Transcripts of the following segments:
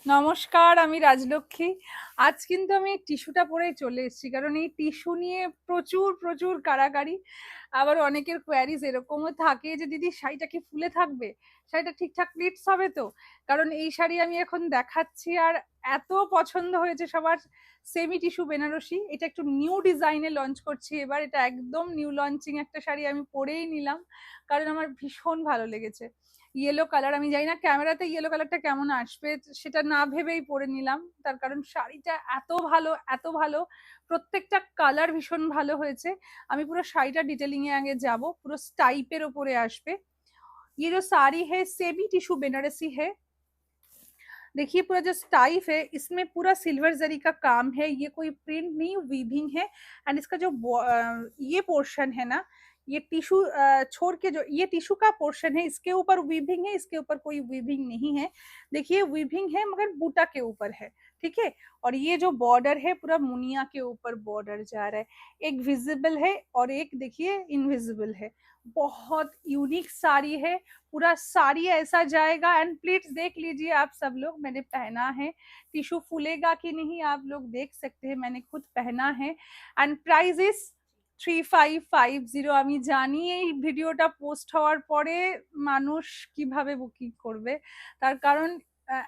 নমস্কার, আমি রাজলক্ষ্মী। আজ কিন্তু আমি টিস্যুটা পরেই চলে এসেছি, কারণ এই টিস্যু নিয়ে প্রচুর প্রচুর কাড়াকাড়ি। আবার অনেকের কোয়ারিজ এরকমও থাকে যে দিদি শাড়িটা কি ফুলে থাকবে, শাড়িটা ঠিকঠাক প্লিটস হবে তো। কারণ এই শাড়ি আমি এখন দেখাচ্ছি আর এত পছন্দ হয়েছে সবার। সেমি টিস্যু বেনারসি, এটা একটু নিউ ডিজাইনে লঞ্চ করছি এবার। এটা একদম নিউ লঞ্চিং একটা শাড়ি, আমি পরেই নিলাম কারণ আমার ভীষণ ভালো লেগেছে। ইয়েলো কালার, আমি জানি না ক্যামেরাতে ইয়েলো কালারটা কেমন আসবে, সেটা না ভেবেই পরে নিলাম। তার কারণ শাড়িটা এত ভালো, এত ভালো, প্রত্যেকটা কালার ভীষণ ভালো হয়েছে। আমি পুরো শাড়িটা ডিটেলিং এ আগে যাব, পুরো স্টাইপের ওপরে আসবে। ये जो साड़ी है सेमी टिश्यू बेनारसी है। देखिए पूरा जो स्टाइफ है इसमें पूरा सिल्वर जरी का काम है, ये कोई प्रिंट नहीं वीविंग है। एंड इसका जो ये पोर्शन है ना, ये टिश्यू छोड़ के जो ये टिश्यू का पोर्शन है इसके ऊपर वीविंग है, इसके ऊपर कोई वीविंग नहीं है। देखिए वीविंग है मगर बूटा के ऊपर है, ठीक है। और ये जो बॉर्डर है पूरा मुनिया के ऊपर बॉर्डर जा रहा है, एक विजिबल है और एक देखिए इनविजिबल है। बहुत यूनिक साड़ी है, पूरा साड़ी ऐसा जाएगा। एंड प्लीट्स देख लीजिए आप सब लोग, मैंने पहना है, टिश्यू फूलेगा कि नहीं आप लोग देख सकते हैं, मैंने खुद पहना है। And price is 3550। আমি জানি এই ভিডিওটা পোস্ট হওয়ার পরে মানুষ কিভাবে বুকিং করবে, তার কারণ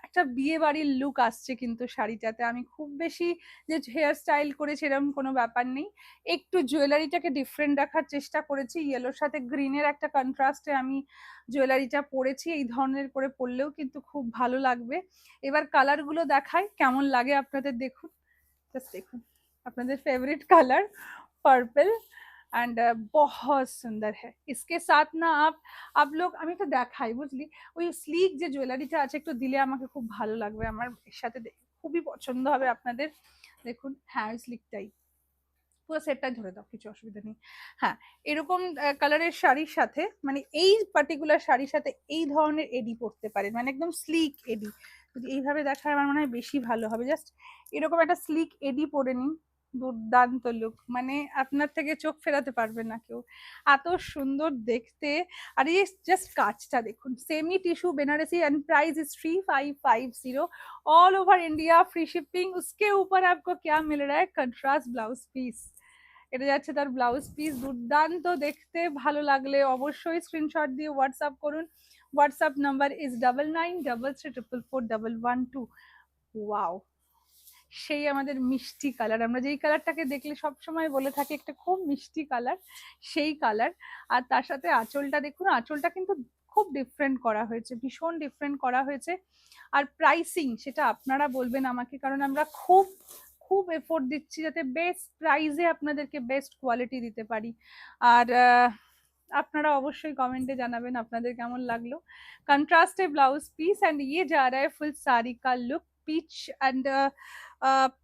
একটা বিয়ে বাড়ির লুক আসছে কিন্তু শাড়িটাতে। আমি খুব বেশি যে হেয়ার স্টাইল করেছি এরকম কোনো ব্যাপার নেই, একটু জুয়েলারিটাকে ডিফারেন্ট রাখার চেষ্টা করেছি। ইয়েলোর সাথে গ্রিনের একটা কন্ট্রাস্টে আমি জুয়েলারিটা পরেছি, এই ধরনের করে পরলেও কিন্তু খুব ভালো লাগবে। এবার কালারগুলো দেখাই কেমন লাগে আপনাদের, দেখুন, জাস্ট দেখুন, আপনাদের फेवरेट कलर पर्पल। एंड बहुत सुंदर है। इसके साथ ना आप लोग আমি তো দেখাই বুঝলি, ওই স্লিক যে জুয়েলারিটা আছে একটু দিলে আমাকে খুব ভালো লাগবে, আমার এর সাথে খুবই পছন্দ হবে আপনাদের। দেখুন, হ্যাঁ স্লিকটাই পুরো সেটটা ধরে দাও, কিছু অসুবিধা নেই। হ্যাঁ, এরকম কালারের শাড়ির সাথে, মানে এই পার্টিকুলার শাড়ির সাথে এই ধরনের এডি পরতে পারেন, মানে একদম স্লিক এডি। যদি এইভাবে দেখায় আমার মনে হয় বেশি ভালো হবে। জাস্ট এরকম একটা স্লিক এডি পরে নিন, দুর্দান্ত লুক, মানে আপনার থেকে চোখ ফেরাতে পারবে না কেউ, এত সুন্দর দেখতে। আর এই জাস্ট কাজটা দেখুন, semi tissue Banarasi and price is 3550। All over India free shipping. उसके ऊपर आपको क्या मिल रहा है, कंट्रास्ट ब्लाउज पीस। এটা যাচ্ছে তার ব্লাউজ পিস, দুর্দান্ত দেখতে। ভালো লাগলে অবশ্যই স্ক্রিনশট দিয়ে হোয়াটসঅ্যাপ করুন। WhatsApp number is 9933444112। ওয়াও, সেই আমাদের মিষ্টি কালার, আমরা যেই কালারটাকে দেখলে সব সময় বলে থাকি একটা খুব মিষ্টি কালার, সেই কালার। আর তার সাথে আঁচলটা দেখুন, আঁচলটা কিন্তু খুব ডিফারেন্ট করা হয়েছে, ভীষণ ডিফারেন্ট করা হয়েছে। আর প্রাইসিং সেটা আপনারা বলবেন আমাকে, কারণ আমরা খুব খুব এফোর্ট দিচ্ছি যাতে বেস্ট প্রাইসে আপনাদেরকে বেস্ট কোয়ালিটি দিতে পারি। আর আপনারা অবশ্যই কমেন্টে জানাবেন আপনাদের কেমন লাগলো। कंट्रास्टे ब्लाउज पीस एंड ये जा रहा है फुल साड़ी का look, peach and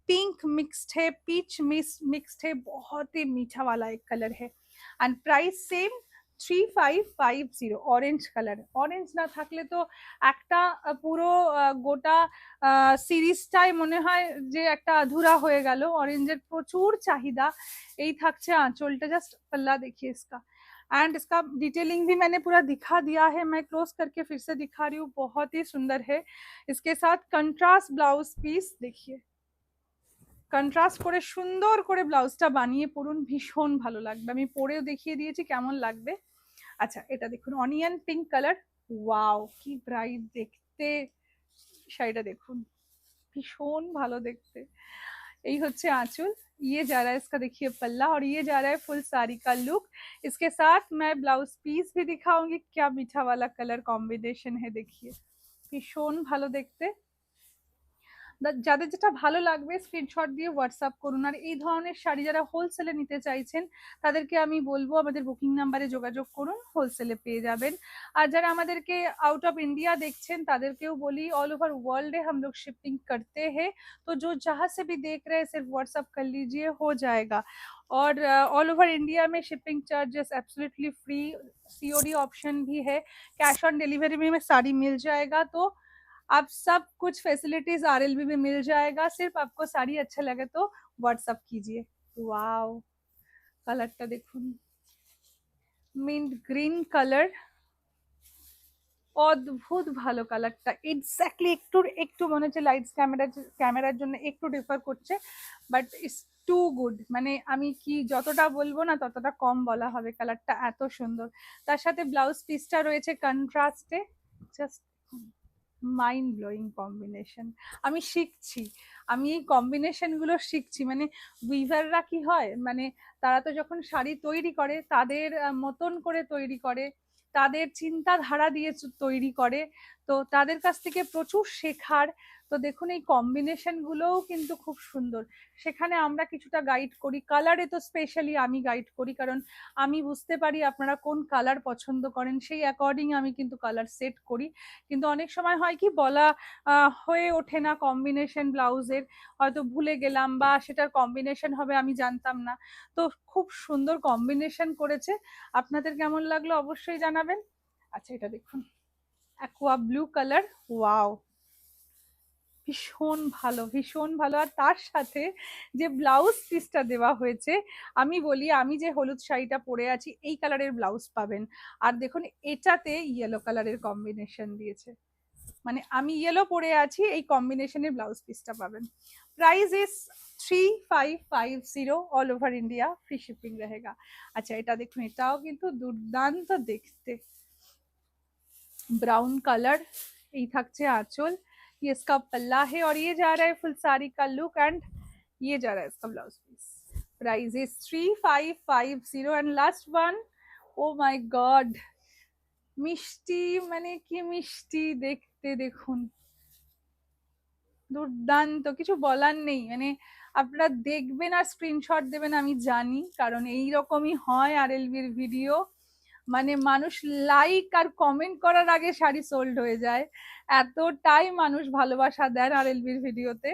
pink mixed है, पीच मिक्स्ड है, बहुत ही मीठा वाला एक कलर है। And price same 3550। Orange colour, orange না থাকলে তো একটা পুরো গোটা সিরিজটাই মনে হয় যে একটা আধুরা হয়ে গেল। অরেঞ্জের প্রচুর চাহিদা। এই থাকছে আঁচলটা, জাস্ট पल्ला देखिए इसका। एंड इसका डिटेलिंग भी मैंने पूरा दिखा दिया है, मैं क्लोज करके फिर से दिखा रही हूँ, बहुत ही सुंदर है। इसके साथ कंट्रास्ट ब्लाउज पीस देखिए, কন্ট্রাস্ট করে সুন্দর করে ব্লাউজটা বানিয়ে পরুন, ভীষণ ভালো লাগবে। আমি পরেও দেখিয়ে দিয়েছি কেমন লাগবে। আচ্ছা, এটা দেখুন, অনিয়ন পিঙ্ক কালার, ওয়াও কি ব্রাইট দেখতে। শাড়িটা দেখুন, ভীষণ ভালো দেখতে। यही হচ্ছে आंचल। ये जा रहा है इसका देखिए पल्ला, और ये जा रहा है फुल साड़ी का लुक। इसके साथ मैं ब्लाउज पीस भी दिखाऊंगी, क्या मीठा वाला कलर कॉम्बिनेशन है देखिए, ভীষণ ভালো দেখতে। যাদের যেটা ভালো লাগবে স্ক্রিনশট দিয়ে হোয়াটসঅ্যাপ করুন। আর এই ধরনের শাড়ি যারা হোলসেলে নিতে চাইছেন তাদেরকে আমি বলবো আমাদের বুকিং নাম্বারে যোগাযোগ করুন, হোলসেলে পেয়ে যাবেন। আর যারা আমাদেরকে आउट ऑफ इंडिया देखছেন তাদেরকেও বলি, ऑल ओवर वर्ल्ड हम लोग शिपिंग करते हैं, तो जो जहाँ से भी देख रहे हैं सिर्फ व्हाट्सअप कर लीजिए, हो जाएगा। और ऑल ओवर इंडिया में shipping charges absolutely free, COD option भी है, कैश ऑन डिलीवरी में साड़ी मिल जाएगा। तो आप सब कुछ फैसिलिटीज आरएलबी में मिल जाएगा, सिर्फ आपको साड़ी अच्छा लगे तो व्हाट्सअप कीजिए। वाओ, কালারটা দেখুন, মিন্ট গ্রিন কালার, অদ্ভুত ভালো কালারটা, এক্স্যাক্টলি একটু একটু মনে হচ্ছে লাইটস ক্যামেরার জন্য একটু ডিফার করছে, বাট ইটস টু গুড। মানে আমি কি যতটা বলবো না ততটা কম বলা হবে, কালারটা এত সুন্দর। তার সাথে ব্লাউজ পিসটা রয়েছে কন্ট্রাস্টে, জাস্ট মাইন্ড ব্লোয়িং কম্বিনেশন। আমি শিখছি, আমি এই কম্বিনেশন গুলো শিখছি। মানে উইভাররা কি হয়, মানে তারা তো যখন শাড়ি তৈরি করে তাদের মতন করে তৈরি করে, তাদের চিন্তাধারা দিয়ে তৈরি করে, তো তাদের কাছ থেকে প্রচুর শেখার। তো দেখুন এই কম্বিনেশন গুলোও কিন্তু খুব সুন্দর, সেখানে আমরা কিছুটা গাইড করি। কালারে তো স্পেশালি আমি গাইড করি, কারণ আমি বুঝতে পারি আপনারা কোন কালার পছন্দ করেন, সেই অ্যাকর্ডিং আমি কিন্তু কালার সেট করি। কিন্তু অনেক সময় হয় কি বলা হয়ে ওঠে না কম্বিনেশন ব্লাউজের, হয়তো ভুলে গেলাম বা সেটার কম্বিনেশন হবে আমি জানতাম না। তো খুব সুন্দর কম্বিনেশন করেছে, আপনাদের কেমন লাগলো অবশ্যই জানাবেন। আচ্ছা এটা দেখুন, অ্যাকোয়া ব্লু কালার, ওয়াও, ভীষণ ভালো ভীষণ ভালো। আর তার সাথে যে ব্লাউজ পিসটা দেওয়া হয়েছে, আমি বলি আমি যে হলুদ শাড়িটা পরে আছি এই কালারের ব্লাউজ পাবেন, আর দেখুন এটাতে ইয়েলো কালারের কম্বিনেশন দিয়েছে, মানে আমি ইয়েলো পরে আছি এই কম্বিনেশনের ব্লাউজ পিসটা পাবেন। Price is 3550, all over India free shipping रहेगा। আচ্ছা এটা দেখুন, এটাও কিন্তু দুর্দান্ত দেখতে, ब्राउन कलर, ये থাকছে आंचल, ये इसका पल्ला है, और ये जा रहा है फुल साड़ी का लुक, एंड ये जा रहा है इसका blouse piece. Price is 3550। And last one, oh my god, মিষ্টি, মানে কি মিষ্টি দেখতে দেখুন, দুর্দান্ত, কিছু বলার নেই। মানে আপনারা দেখবেন আর স্ক্রিনশট দেবেন আমি জানি, কারণ এই রকমই হয় আরএলবির ভিডিও, মানে মানুষ লাইক আর কমেন্ট করার আগে শাড়ি সোল্ড হয়ে যায়, এতটাই মানুষ ভালোবাসা দেন আরএলবির ভিডিওতে।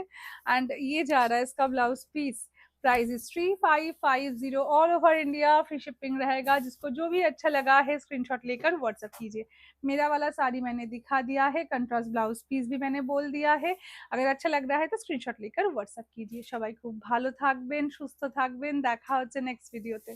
एंड ये जा रहा है इसका blouse piece, price is 3550, all over India free shipping रहेगा। जिसको जो भी अच्छा लगा है स्क्रीनशॉट लेकर व्हाट्सएप कीजिए। मेरा वाला साड़ी मैंने दिखा दिया है, कंट्रास्ट ब्लाउज पीस भी मैंने बोल दिया है, अगर अच्छा लग रहा है तो स्क्रीनशॉट लेकर व्हाट्सएप कीजिए। সবাই খুব ভালো থাকবেন, সুস্থ থাকবেন, দেখা হচ্ছে নেক্সট ভিডিওতে।